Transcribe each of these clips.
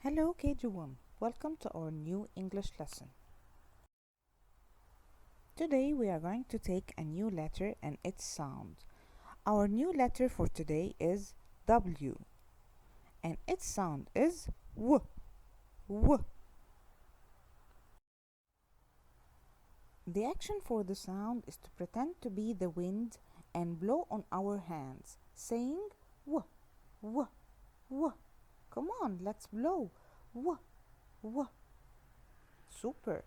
Hello KG1, welcome to our new English lesson. Today we are going to take a new letter and its sound. Our new letter for today is W and its sound is W, W. The action for the sound is to pretend to be the wind and blow on our hands, saying W, W, W. Come on, let's blow. W, W. Super.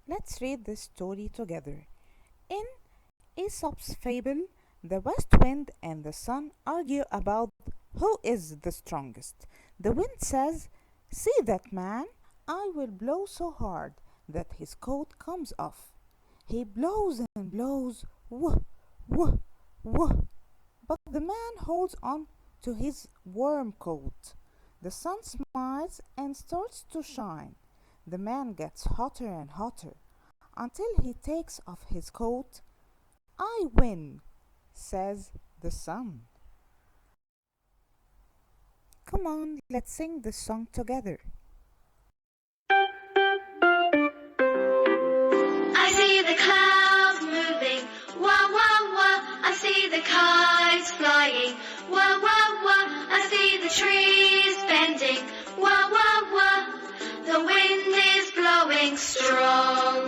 Let's read this story together. In Aesop's fable, the west wind and the sun argue about who is the strongest. The wind says, "See that man? I will blow so hard that his coat comes off." He blows and blows, "Wooh, wooh, wooh." But the man holds on to his warm coat. The sun smiles and starts to shine. The man gets hotter and hotter until he takes off his coat. "I win," says the sun. Come on, let's sing this song together. I see the clouds moving, wah wah wah. I see the kites flying, wah wah wah. I see the trees bending, wah wah wah. The wind is blowing strong.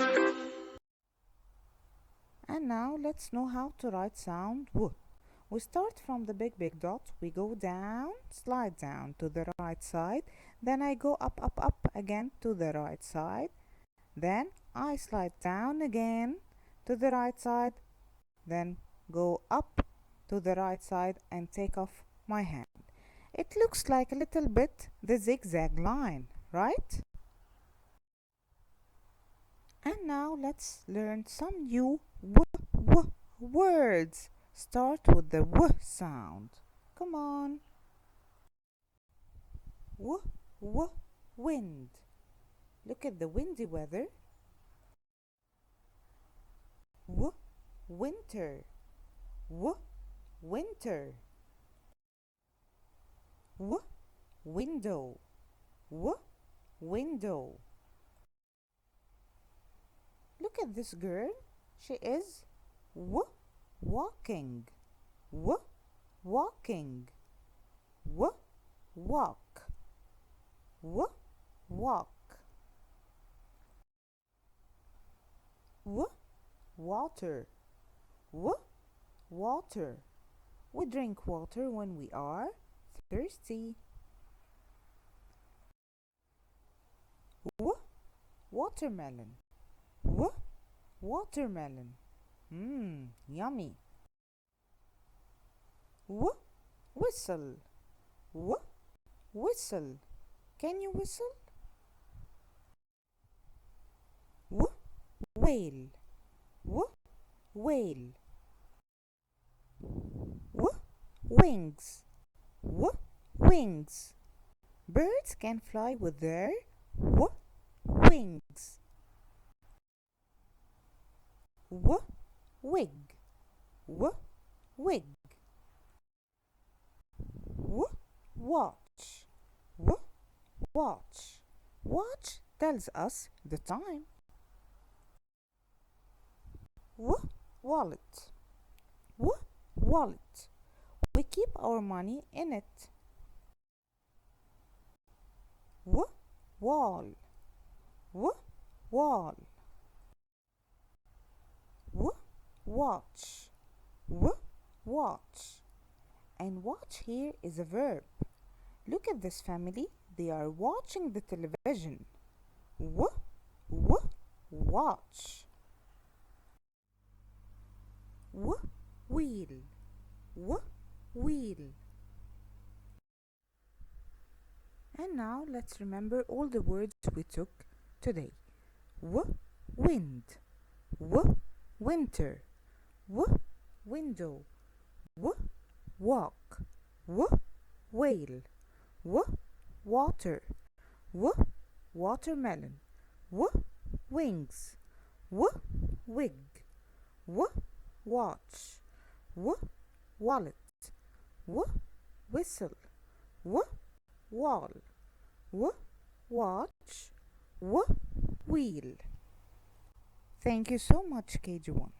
And now let's know how to write sound W. We start from the big dot, we go down, slide down to the right side, then I go up again to the right side, then I slide down again to the right side, then go up to the right side and take off my hand. It looks like a little bit the zigzag line, right? And now let's learn some new w words. Start with the W sound. Come on. Wind. Look at the windy weather. Winter. Winter. Window. Window. Look at this girl. She is walking. Walking. Walk. Walk. Water. Water. We drink water when we are thirsty. Watermelon. Watermelon. Yummy. Whistle. Whistle. Can you whistle? Whale. Whale. Wings. Wings. Birds can fly with their wings. Wig. Wig. Watch. Watch. Watch tells us the time. Wallet. Wallet. We keep our money in it. Wall. Wall. Watch. Watch. And watch here is a verb. Look at this family. They are watching the television. Watch. Wheel. Wheel. And now let's remember all the words we took today. Wind. Winter. Window. Walk. Whale. Water. Watermelon. Wings. Wig. Watch. Wallet. Whistle. w, wall, w, watch, w, wheel. Thank you so much, KG1.